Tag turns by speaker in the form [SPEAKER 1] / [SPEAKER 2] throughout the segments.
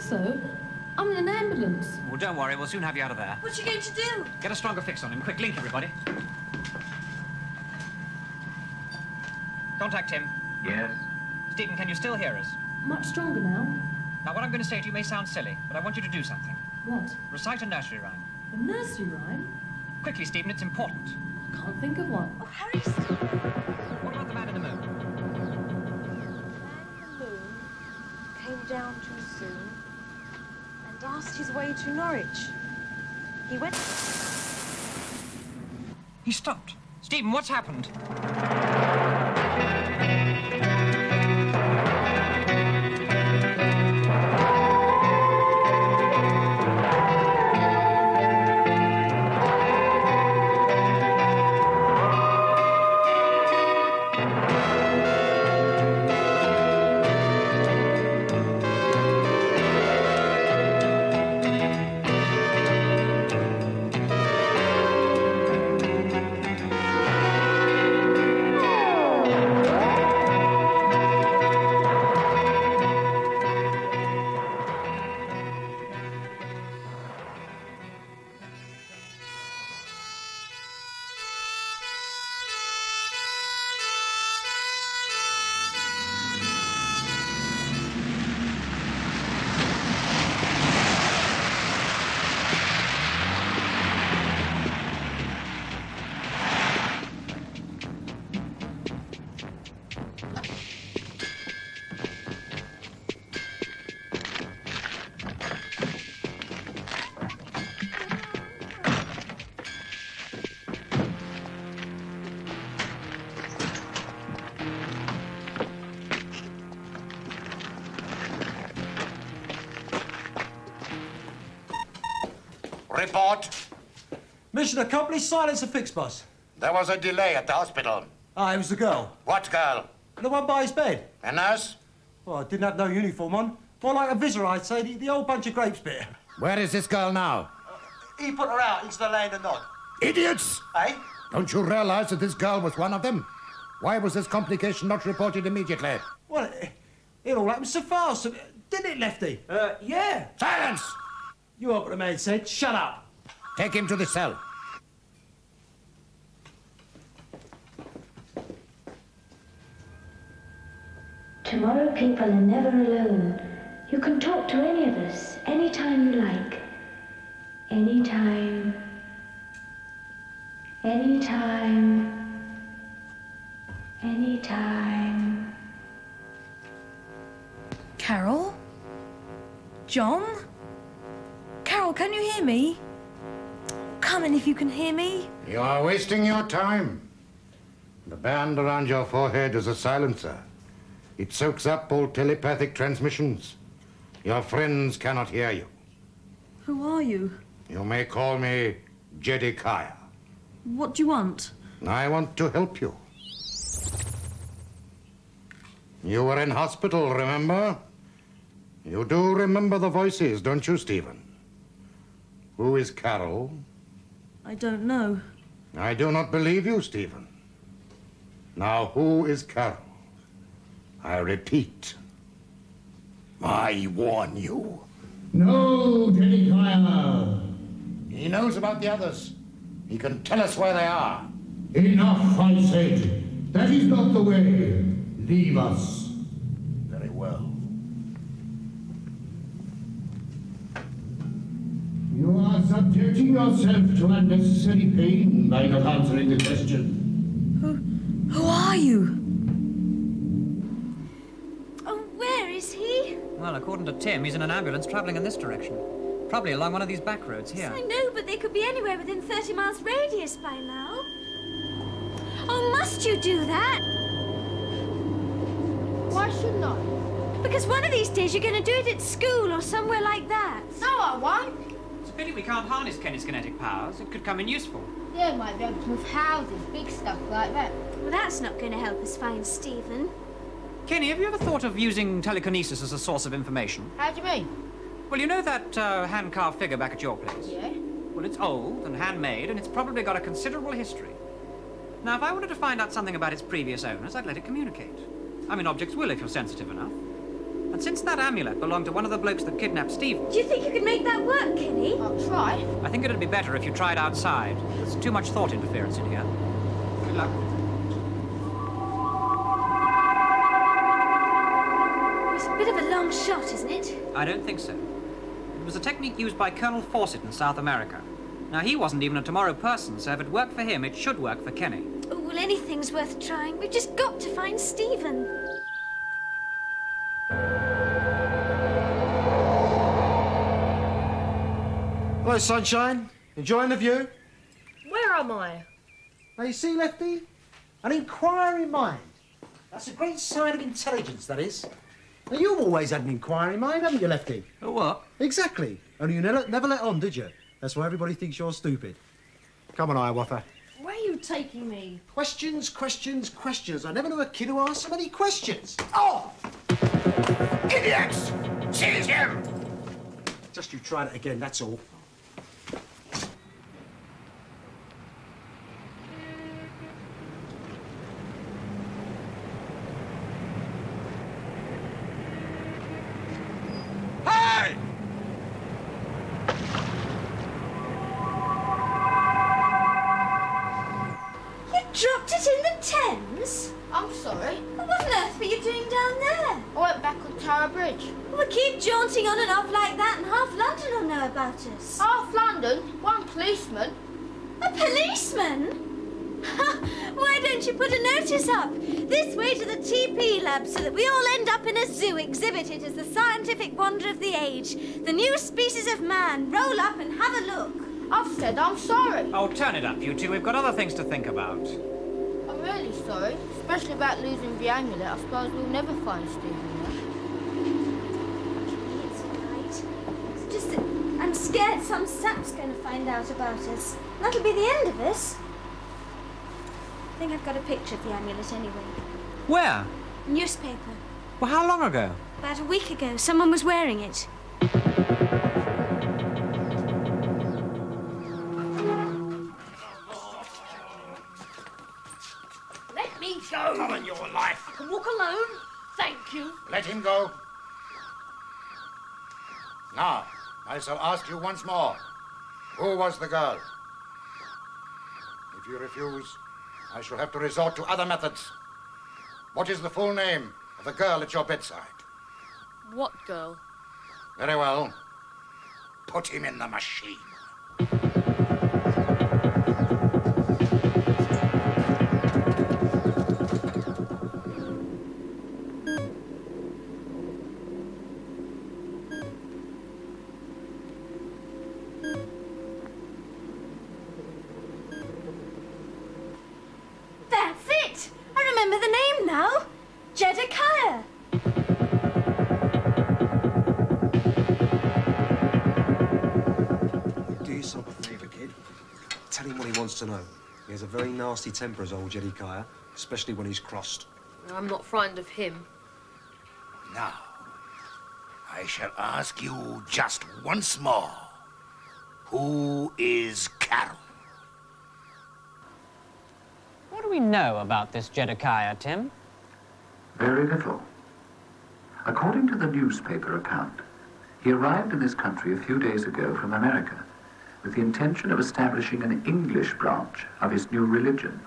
[SPEAKER 1] so. I'm in an ambulance.
[SPEAKER 2] Well, don't worry. We'll soon have you out of there.
[SPEAKER 1] What are you going to do?
[SPEAKER 2] Get a stronger fix on him. Quick, link, everybody. Contact him.
[SPEAKER 3] Yes?
[SPEAKER 2] Stephen, can you still hear us?
[SPEAKER 1] Much stronger now.
[SPEAKER 2] Now, what I'm going to say to you may sound silly, but I want you to do something.
[SPEAKER 1] What?
[SPEAKER 2] Recite a nursery rhyme.
[SPEAKER 1] A nursery rhyme?
[SPEAKER 2] Quickly, Stephen, it's important.
[SPEAKER 1] I can't think of one.
[SPEAKER 4] Oh, hurry, Stephen.
[SPEAKER 2] What about the man in the moon?
[SPEAKER 4] The man in the moon came down too soon and asked his way to Norwich. He went...
[SPEAKER 2] He stopped. Stephen, what's happened?
[SPEAKER 5] Report.
[SPEAKER 6] Mission accomplished. Silence a fixed, boss.
[SPEAKER 5] There was a delay at the hospital.
[SPEAKER 6] Ah, it was the girl.
[SPEAKER 5] What girl?
[SPEAKER 6] The one by his bed.
[SPEAKER 5] A nurse?
[SPEAKER 6] Well, I didn't have no uniform on. More like a visitor, I'd say. The old bunch of grapes bit.
[SPEAKER 5] Where is this girl now?
[SPEAKER 6] He put her out into the land of Nod.
[SPEAKER 5] Idiots!
[SPEAKER 6] Eh?
[SPEAKER 5] Don't you realize that this girl was one of them? Why was this complication not reported immediately?
[SPEAKER 6] Well, it all happened so fast. Didn't it, Lefty? Yeah.
[SPEAKER 5] Silence!
[SPEAKER 6] You heard what the man said. Shut up.
[SPEAKER 5] Take him to the cell.
[SPEAKER 7] Tomorrow people are never alone. You can talk to any of us, anytime you like. Anytime. Anytime. Anytime.
[SPEAKER 1] Carol? John? Carol, can you hear me? Come in if you can hear me.
[SPEAKER 5] You are wasting your time. The band around your forehead is a silencer. It soaks up all telepathic transmissions. Your friends cannot hear you.
[SPEAKER 1] Who are you?
[SPEAKER 5] You may call me Jedediah.
[SPEAKER 1] What do you want?
[SPEAKER 5] I want to help you. You were in hospital, remember? You do remember the voices, don't you, Stephen? Who is Carol?
[SPEAKER 1] I don't know.
[SPEAKER 5] I do not believe you, Stephen. Now, who is Carol? I repeat. I warn you.
[SPEAKER 8] No, Jedediah.
[SPEAKER 5] He knows about the others. He can tell us where they are.
[SPEAKER 8] Enough, I said. That is not the way. Leave us.
[SPEAKER 5] Very well.
[SPEAKER 8] You are subjecting yourself to unnecessary pain by not answering the question.
[SPEAKER 1] Who are you?
[SPEAKER 4] Oh, where is he?
[SPEAKER 2] Well, according to Tim, he's in an ambulance travelling in this direction. Probably along one of these back roads here.
[SPEAKER 4] I know, but they could be anywhere within 30 miles radius by now. Oh, must you do that?
[SPEAKER 9] Why shouldn't I?
[SPEAKER 4] Because one of these days you're going to do it at school or somewhere like that.
[SPEAKER 9] No, I won't.
[SPEAKER 2] It's a pity we can't harness Kenny's kinetic powers. It could come in useful.
[SPEAKER 9] Yeah, might be able to move houses, big stuff like that.
[SPEAKER 4] Well, that's not going to help us find Stephen.
[SPEAKER 2] Kenny, have you ever thought of using telekinesis as a source of information?
[SPEAKER 9] How do you mean?
[SPEAKER 2] Well, you know that hand-carved figure back at your place?
[SPEAKER 9] Yeah?
[SPEAKER 2] Well, it's old and handmade, and it's probably got a considerable history. Now, if I wanted to find out something about its previous owners, I'd let it communicate. I mean, objects will if you're sensitive enough. And since that amulet belonged to one of the blokes that kidnapped Stephen,
[SPEAKER 1] Do you think you could make that work, Kenny?
[SPEAKER 9] I'll try.
[SPEAKER 2] I think it'd be better if you tried outside. There's too much thought interference in here. Good luck.
[SPEAKER 1] It's a bit of a long shot, isn't it?
[SPEAKER 2] I don't think so. It was a technique used by Colonel Fawcett in South America. Now, he wasn't even a Tomorrow person, so if it worked for him, it should work for Kenny.
[SPEAKER 1] Oh, well, anything's worth trying. We've just got to find Stephen.
[SPEAKER 6] Hello, sunshine. Enjoying the view?
[SPEAKER 4] Where am I?
[SPEAKER 6] Now, you see, Lefty? An inquiring mind. That's a great sign of intelligence, that is. Now, you've always had an inquiring mind, haven't you, Lefty?
[SPEAKER 2] Oh, what?
[SPEAKER 6] Exactly. Only you never let on, did you? That's why everybody thinks you're stupid. Come on, Hiawatha.
[SPEAKER 4] Where are you taking me?
[SPEAKER 6] Questions, questions, questions. I never knew a kid who asked so many questions. Oh!
[SPEAKER 5] Idiots! Seize him!
[SPEAKER 6] Just you tried it again, that's all.
[SPEAKER 5] Hey!
[SPEAKER 1] You dropped it in the Thames?
[SPEAKER 9] I'm sorry.
[SPEAKER 1] Well, what on earth were you doing down there?
[SPEAKER 9] I went back on Tower Bridge.
[SPEAKER 1] We keep jaunting on and off like that, and half London will know about us.
[SPEAKER 9] Half London, one policeman.
[SPEAKER 1] A policeman? Why don't you put a notice up? This way to the TP lab so that we all end up in a zoo exhibited as the scientific wonder of the age. The new species of man. Roll up and have a look.
[SPEAKER 9] I've said I'm sorry.
[SPEAKER 2] Oh, turn it up, you two. We've got other things to think about.
[SPEAKER 9] I'm really sorry, especially about losing the amulet. I suppose we'll never find Stephen yet.
[SPEAKER 1] It's all right. It's just that I'm scared some sap's going to find out about us. That'll be the end of us. I think I've got a picture of the amulet anyway.
[SPEAKER 2] Where?
[SPEAKER 1] Newspaper.
[SPEAKER 2] Well, how long ago?
[SPEAKER 1] About a week ago, someone was wearing it.
[SPEAKER 4] Let me go.
[SPEAKER 5] Come on, your life.
[SPEAKER 4] I can walk alone. Thank you.
[SPEAKER 5] Let him go. Now, I shall ask you once more. Who was the girl? If you refuse, I shall have to resort to other methods. What is the full name of the girl at your bedside?
[SPEAKER 4] What girl?
[SPEAKER 5] Very well. Put him in the machine.
[SPEAKER 1] That's it! I remember the name now. Jedediah.
[SPEAKER 3] Do yourself a favour, kid. Tell him what he wants to know. He has a very nasty temper, as old Jedediah, especially when he's crossed.
[SPEAKER 4] I'm not frightened of him.
[SPEAKER 5] Now, I shall ask you just once more. Who is Carol?
[SPEAKER 2] What do we know about this Jedediah, Tim?
[SPEAKER 10] Very little. According to the newspaper account, he arrived in this country a few days ago from America with the intention of establishing an English branch of his new religion.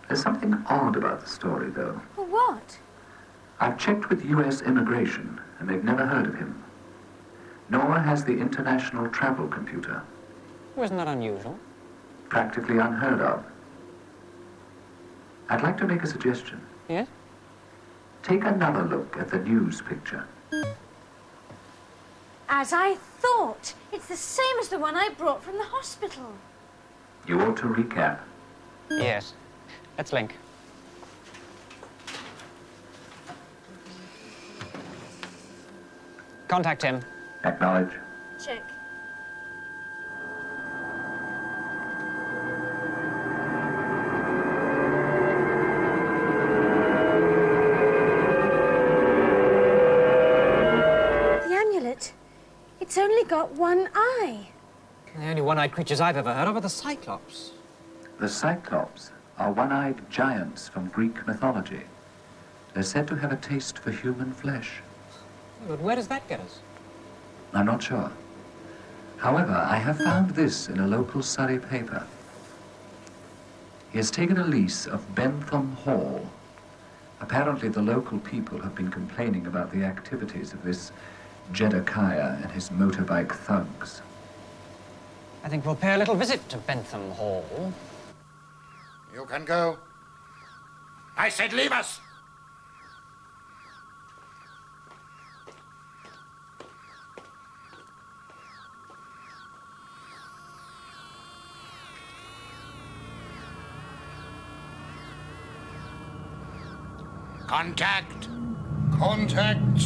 [SPEAKER 10] There's something odd about the story, though.
[SPEAKER 1] Well, what?
[SPEAKER 10] I've checked with U.S. immigration, and they've never heard of him. Nor has the international travel computer.
[SPEAKER 2] Wasn't that unusual?
[SPEAKER 10] Practically unheard of. I'd like to make a suggestion.
[SPEAKER 2] Yes?
[SPEAKER 10] Take another look at the news picture.
[SPEAKER 1] As I thought. It's the same as the one I brought from the hospital.
[SPEAKER 10] You ought to recap.
[SPEAKER 2] Yes. Let's link. Contact him.
[SPEAKER 10] Acknowledge.
[SPEAKER 1] Check. The amulet. It's only got one eye.
[SPEAKER 2] The only one-eyed creatures I've ever heard of are the Cyclops.
[SPEAKER 10] The Cyclops are one-eyed giants from Greek mythology. They're said to have a taste for human flesh.
[SPEAKER 2] But where does that get us?
[SPEAKER 10] I'm not sure. However, I have found this in a local Surrey paper. He has taken a lease of Bentham Hall. Apparently, the local people have been complaining about the activities of this Jedekiah and his motorbike thugs.
[SPEAKER 2] I think we'll pay a little visit to Bentham Hall.
[SPEAKER 5] You can go. I said leave us! Contact!
[SPEAKER 8] Contact.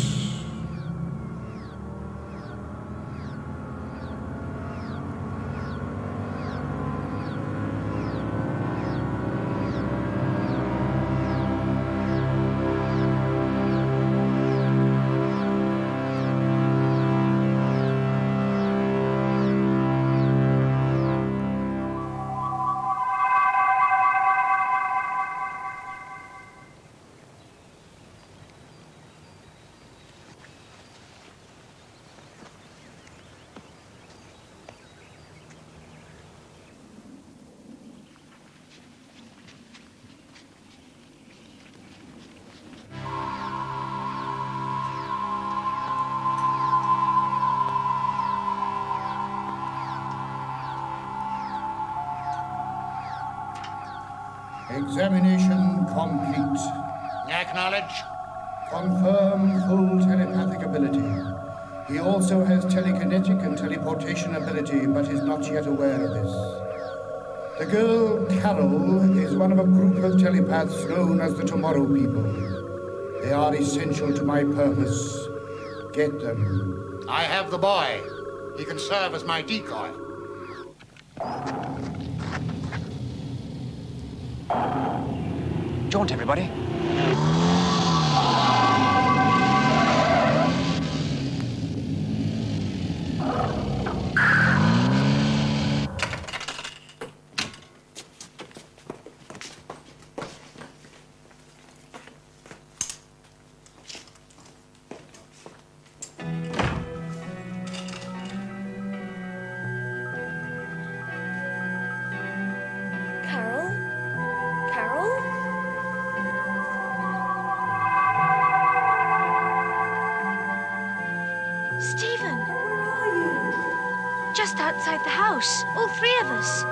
[SPEAKER 8] Examination complete.
[SPEAKER 5] Acknowledge.
[SPEAKER 8] Confirm full telepathic ability. He also has telekinetic and teleportation ability, but is not yet aware of this. The girl, Carol, is one of a group of telepaths known as the Tomorrow People. They are essential to my purpose. Get them.
[SPEAKER 5] I have the boy. He can serve as my decoy.
[SPEAKER 2] Jaunt, everybody.
[SPEAKER 1] Carol? Carol? Stephen! Where are you? Just outside the house. All three of us.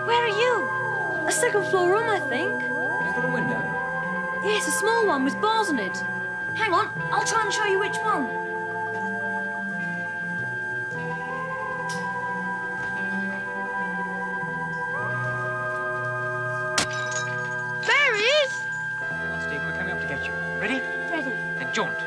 [SPEAKER 1] Where are you?
[SPEAKER 4] A second floor room, I think.
[SPEAKER 2] Is there a window?
[SPEAKER 4] Yes, a small one with bars on it. Hang on, I'll try and show you which one.
[SPEAKER 1] There he is!
[SPEAKER 2] Come on, Stephen, we're coming up to get you. Ready?
[SPEAKER 1] Ready.
[SPEAKER 2] Then jaunt.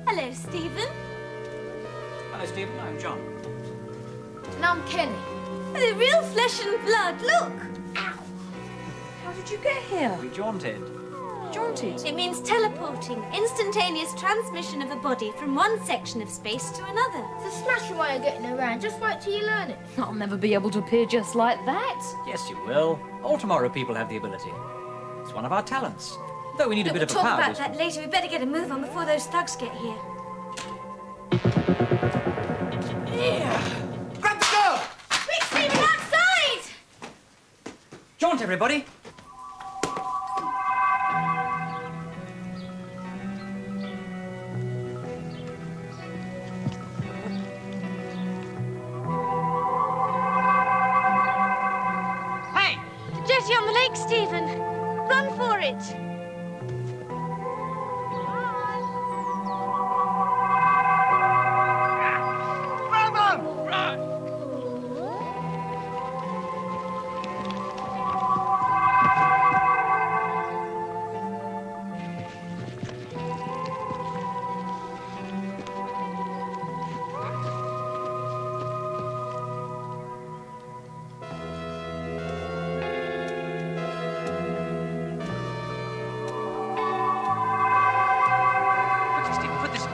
[SPEAKER 1] Hello, Stephen.
[SPEAKER 2] Hello, Stephen. I'm John.
[SPEAKER 9] And I'm Kenny.
[SPEAKER 1] The real flesh and blood. Look!
[SPEAKER 4] How did you get here?
[SPEAKER 2] We jaunted.
[SPEAKER 4] Jaunted.
[SPEAKER 1] It means teleporting, instantaneous transmission of a body from one section of space to another.
[SPEAKER 9] It's a smashing way of getting around. Just wait till you learn it.
[SPEAKER 4] I'll never be able to appear just like that.
[SPEAKER 2] Yes, you will. All Tomorrow People have the ability. It's one of our talents. Though we need a
[SPEAKER 1] Look,
[SPEAKER 2] bit
[SPEAKER 1] we'll
[SPEAKER 2] of a
[SPEAKER 1] talk
[SPEAKER 2] power
[SPEAKER 1] about that later. We better get a move on before those thugs get here.
[SPEAKER 2] Grab the girl!
[SPEAKER 1] Quick, Stephen, outside!
[SPEAKER 2] Jaunt, everybody. Hey!
[SPEAKER 1] The jetty on the lake, Stephen. Run for it.
[SPEAKER 2] Quickly, Stephen, put this...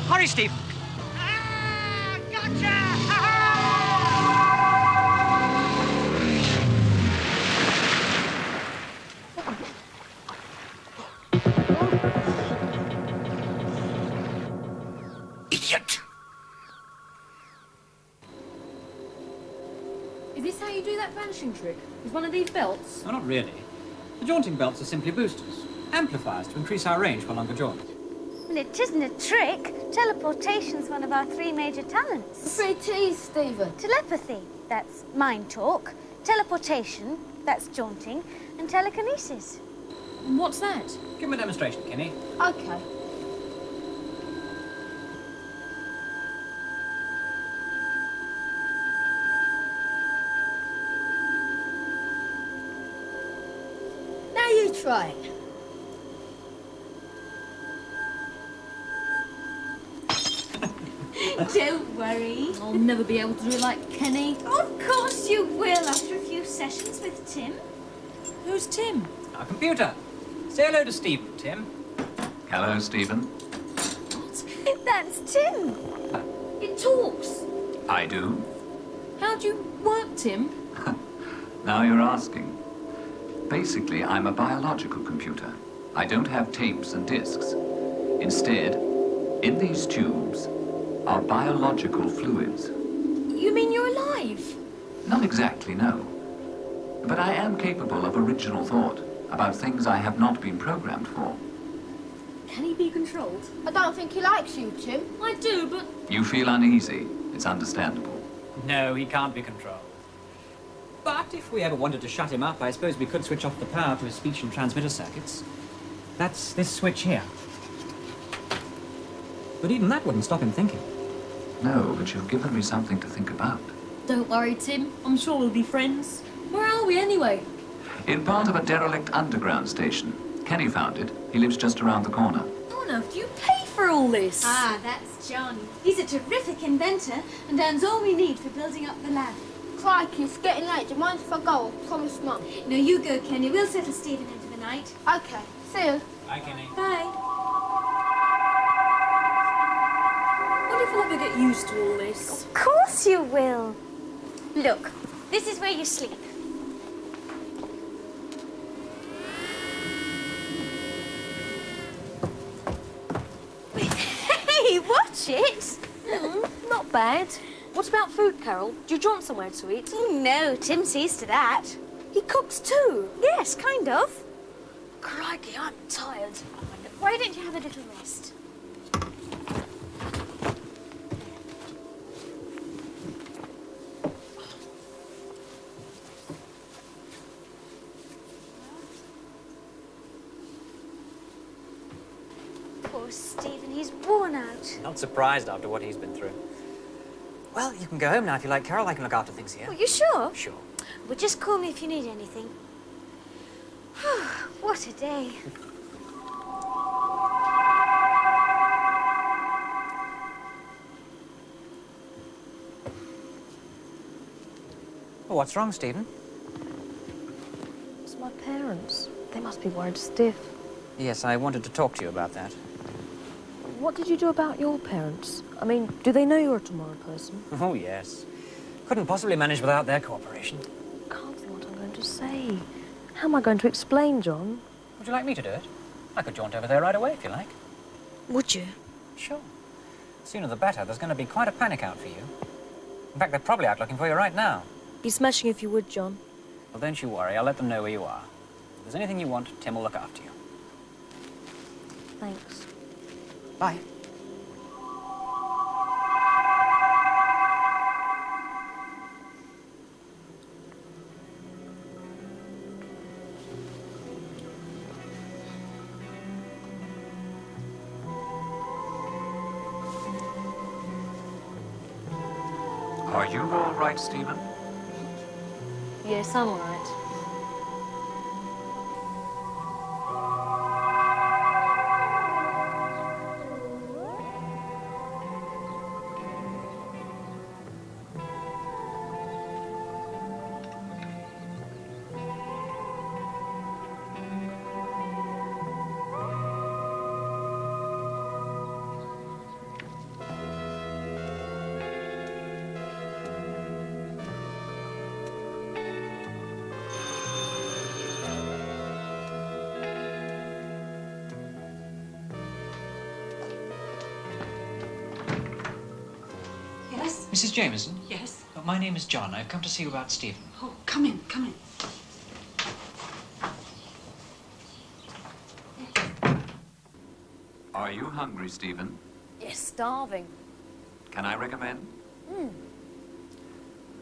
[SPEAKER 2] Hurry, Steve!
[SPEAKER 4] Is this how you do that vanishing trick? With one of these belts?
[SPEAKER 2] No, not really. The jaunting belts are simply boosters, amplifiers to increase our range for longer jaunts.
[SPEAKER 1] Well, it isn't a trick. Teleportation's one of our 3 major talents.
[SPEAKER 9] 3 T's, Stephen.
[SPEAKER 1] Telepathy, that's mind talk. Teleportation, that's jaunting. And telekinesis.
[SPEAKER 4] What's that?
[SPEAKER 2] Give him a demonstration, Kenny.
[SPEAKER 9] Okay. Now you try it.
[SPEAKER 1] Don't worry.
[SPEAKER 4] I'll never be able to do it like Kenny.
[SPEAKER 1] Of course you will after a few sessions with Tim.
[SPEAKER 4] Who's Tim?
[SPEAKER 2] Our computer. Say hello to Stephen, Tim.
[SPEAKER 10] Hello, Stephen.
[SPEAKER 4] What?
[SPEAKER 1] That's Tim.
[SPEAKER 4] It talks.
[SPEAKER 10] I do.
[SPEAKER 4] How do you work, Tim?
[SPEAKER 10] Now you're asking. Basically, I'm a biological computer. I don't have tapes and discs. Instead, in these tubes are biological fluids.
[SPEAKER 4] You mean you're alive?
[SPEAKER 10] Not exactly, no. But I am capable of original thought about things I have not been programmed for.
[SPEAKER 4] Can he be controlled?
[SPEAKER 9] I don't think he likes you, Tim.
[SPEAKER 4] I do, but...
[SPEAKER 10] You feel uneasy. It's understandable.
[SPEAKER 2] No, he can't be controlled. But if we ever wanted to shut him up, I suppose we could switch off the power to his speech and transmitter circuits. That's this switch here. But even that wouldn't stop him thinking.
[SPEAKER 10] No, but you've given me something to think about.
[SPEAKER 4] Don't worry, Tim. I'm sure we'll be friends. Where are we, anyway?
[SPEAKER 10] In part of a derelict underground station. Kenny found it. He lives just around the corner.
[SPEAKER 4] How on earth do you pay for all this?
[SPEAKER 1] Ah, that's John. He's a terrific inventor and earns all we need for building up the lab.
[SPEAKER 9] Crikey, it's getting late. Do you mind if I go? I promise Mum.
[SPEAKER 1] No, you go, Kenny. We'll settle Stephen into the night.
[SPEAKER 9] Okay. See you.
[SPEAKER 2] Bye, Kenny.
[SPEAKER 1] Bye.
[SPEAKER 4] What if I'll ever get used to all this?
[SPEAKER 1] Of course you will. Look, this is where you sleep. Hey, watch it.
[SPEAKER 4] Not bad. What about food, Carol? Do you want somewhere to eat?
[SPEAKER 1] No, Tim sees to that.
[SPEAKER 4] He cooks too.
[SPEAKER 1] Yes, kind of.
[SPEAKER 4] Crikey, I'm tired.
[SPEAKER 1] Why don't you have a little rest? Poor Stephen, he's worn out.
[SPEAKER 2] Not surprised after what he's been through. Well, you can go home now if you like, Carol. I can look after things here.
[SPEAKER 1] Well, you sure?
[SPEAKER 2] Sure.
[SPEAKER 1] Well, just call me if you need anything. What a day.
[SPEAKER 2] Well, what's wrong, Stephen?
[SPEAKER 4] It's my parents. They must be worried stiff.
[SPEAKER 2] Yes, I wanted to talk to you about that.
[SPEAKER 4] What did you do about your parents? I mean, do they know you're a tomorrow person?
[SPEAKER 2] Oh, yes. Couldn't possibly manage without their cooperation.
[SPEAKER 4] Can't think what I'm going to say. How am I going to explain, John?
[SPEAKER 2] Would you like me to do it? I could jaunt over there right away if you like.
[SPEAKER 4] Would you?
[SPEAKER 2] Sure. Sooner the better. There's going to be quite a panic out for you. In fact, they're probably out looking for you right now.
[SPEAKER 4] Be smashing if you would, John.
[SPEAKER 2] Well, don't you worry. I'll let them know where you are. If there's anything you want, Tim will look after you.
[SPEAKER 4] Thanks.
[SPEAKER 2] Bye.
[SPEAKER 10] Are you all right, Stephen?
[SPEAKER 4] Yes, I'm all right.
[SPEAKER 2] Mrs. Jameson?
[SPEAKER 11] Yes?
[SPEAKER 2] My name is John. I've come to see you about Stephen.
[SPEAKER 11] Oh, come in, come in.
[SPEAKER 10] Are you hungry, Stephen?
[SPEAKER 4] Yes, starving.
[SPEAKER 10] Can I recommend?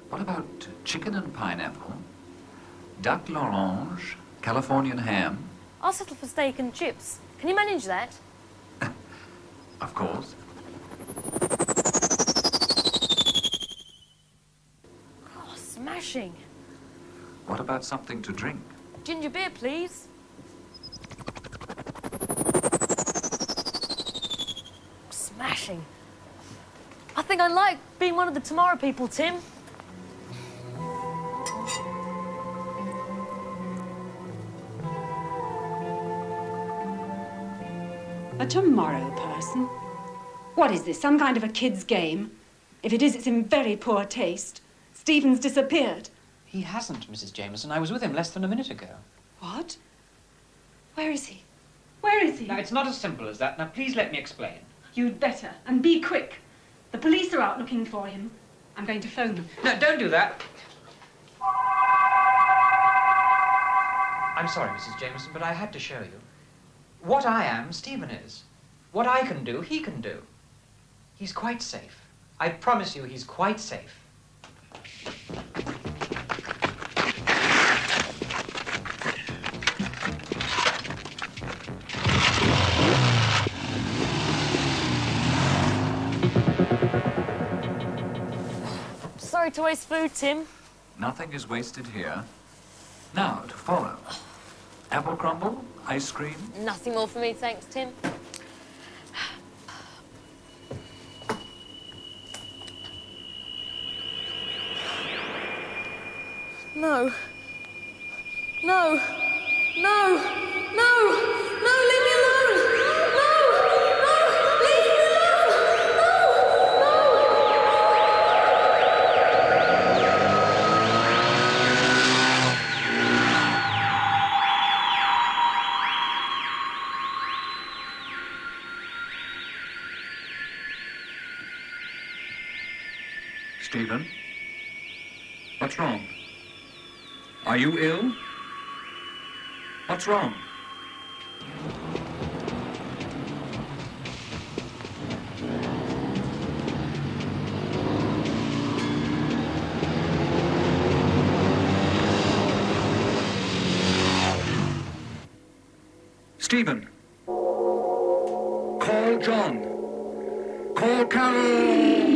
[SPEAKER 10] What about chicken and pineapple, duck l'orange, Californian ham?
[SPEAKER 4] I'll settle for steak and chips. Can you manage that?
[SPEAKER 10] Of course.
[SPEAKER 4] Oh, smashing.
[SPEAKER 10] What about something to drink?
[SPEAKER 4] Ginger beer, please. Smashing. I think I like being one of the tomorrow people, Tim.
[SPEAKER 11] A tomorrow person? What is this, some kind of a kid's game? If it is, it's in very poor taste. Stephen's disappeared.
[SPEAKER 2] He hasn't, Mrs. Jameson. I was with him less than a minute ago.
[SPEAKER 11] What? Where is he? Where is he?
[SPEAKER 2] Now, it's not as simple as that. Now, please let me explain.
[SPEAKER 11] You'd better, and be quick. The police are out looking for him. I'm going to phone them.
[SPEAKER 2] No, don't do that. I'm sorry, Mrs. Jameson, but I had to show you. What I am, Stephen is. What I can do, he can do. He's quite safe. I promise you he's quite safe.
[SPEAKER 4] Sorry to waste food, Tim.
[SPEAKER 10] Nothing is wasted here. Now, to follow. Apple crumble, ice cream.
[SPEAKER 4] Nothing more for me, thanks, Tim. No. No. No. No. No, leave me alone. No. No. Leave me alone.
[SPEAKER 10] Stephen? What's wrong? Are you ill? What's wrong? Stephen! Call John! Call Carol!